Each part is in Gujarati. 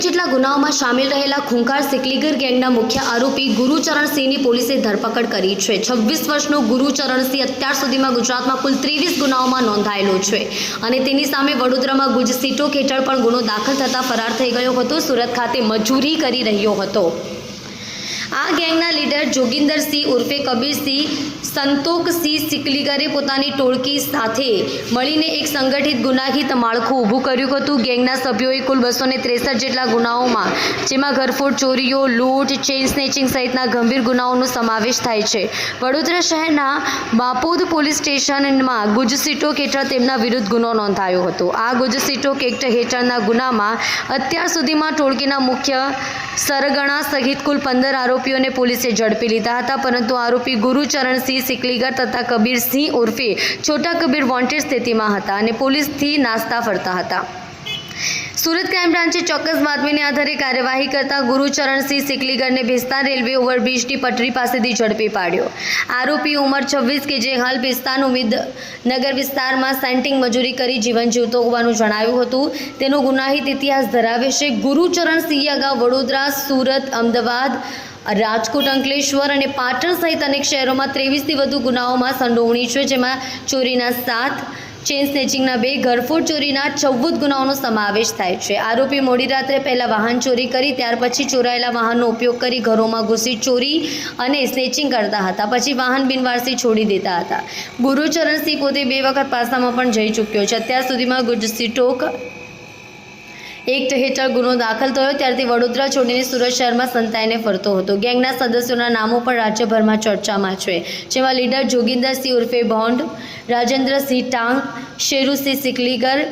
જેટલા ગુનાઓમાં સામેલ રહેલા ખૂંખાર સિકલીગર ગેંગના મુખ્ય આરોપી ગુરુચરણસિંહની પોલીસે ધરપકડ કરી છે। 26 વર્ષનો ગુરુચરણસિંહ અત્યાર સુધીમાં ગુજરાતમાં કુલ 23 ગુનાઓમાં નોંધાયેલો છે અને તેની સામે વડોદરામાં ગુજ સીટોક હેઠળ પણ ગુનો દાખલ થતાં ફરાર થઈ ગયો હતો। સુરત ખાતે મજૂરી કરી રહ્યો હતો। આ ગેંગના લીડર જોગિંદરસિંહ ઉર્ફે કબીરસિંહ સંતોકસિંહ સિકલીગરે પોતાની ટોળકી સાથે મળીને એક સંગઠિત ગુનાહિત માળખું ઊભું કર્યું હતું। ગેંગના સભ્યોએ કુલ 263 જેટલા ગુનાઓમાં, જેમાં ઘરફોડ, ચોરીઓ, લૂંટ, ચેઇન સ્નેચિંગ સહિતના ગંભીર ગુનાઓનો સમાવેશ થાય છે। વડોદરા શહેરના બાપોદ પોલીસ સ્ટેશનમાં ગુજ સીટોક હેઠળ તેમના વિરુદ્ધ ગુનો નોંધાયો હતો। આ ગુજ સીટોક એક્ટ હેઠળના ગુનામાં અત્યાર સુધીમાં ટોળકીના મુખ્ય સરગણા સહિત કુલ 15 આરોપીઓને પોલીસે ઝડપી લીધા હતા, પરંતુ આરોપી ગુરુચરણસિંહ સિકલીગર તથા કબીરસિંહ ઉર્ફે છોટા કબીર વોન્ટેડ સ્થિતિમાં હતા અને પોલીસથી નાસ્તા ફરતા હતા। સુરત ક્રાઇમ બ્રાન્ચે ચોક્કસ બાતમીને આધારે કાર્યવાહી કરતા ગુરુચરણસિંહ સિકલીગરને ભેસ્તાન રેલવે ઓવરબ્રિજની પટરી પાસેથી ઝડપી પાડ્યો। આરોપી ઉંમર 26 કે જે હાલ ભેસ્તાન ઉમેદનગર વિસ્તારમાં સેન્ટિંગ મજૂરી કરી જીવન જીવતો હોવાનું જણાવ્યું હતું। તેનો ગુનાહિત ઇતિહાસ ધરાવે છે। ગુરુચરણસિંહે અગાઉ વડોદરા, સુરત, અમદાવાદ, રાજકોટ, અંકલેશ્વર અને પાટણ સહિત અનેક શહેરોમાં 23થી વધુ ગુનાઓમાં સંડોવણી છે, જેમાં ચોરીના 7, ચેઇન સ્નેચિંગના 2, ઘરફોડ ચોરીના 14 ગુનાઓનો સમાવેશ થાય છે। આરોપી મોડી રાત્રે પહેલા વાહન ચોરી કરી ત્યાર પછી ચોરાયેલા વાહનનો ઉપયોગ કરી ઘરોમાં ઘૂસી ચોરી અને સ્નેચિંગ કરતા હતા, પછી વાહન બિનવારસી છોડી દેતા હતા। ગુરુચરણસિંહ પોતે 2 વખત પાસામાં પણ જઈ ચૂક્યો છે। અત્યાર સુધીમાં ગુજ સીટોક એક્ટ હેઠળ ગુનો દાખલ થયો ત્યારથી વડોદરા છોડીને સુરત શહેરમાં સંતાઈને ફરતો હતો। ગેંગના સદસ્યોના નામો પણ રાજ્યભરમાં ચર્ચામાં છે, જેમાં લીડર જોગિંદરસિંહ ઉર્ફે બોન્ડ, રાજેન્દ્રસિંહ ટાંગ, શેરુસિંહ સિકલીગર,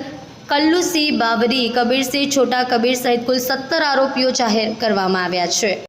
કલ્લુસિંહ બાબરી, કબીરસિંહ છોટા કબીર સહિત કુલ 17 આરોપીઓ જાહેર કરવામાં આવ્યા છે।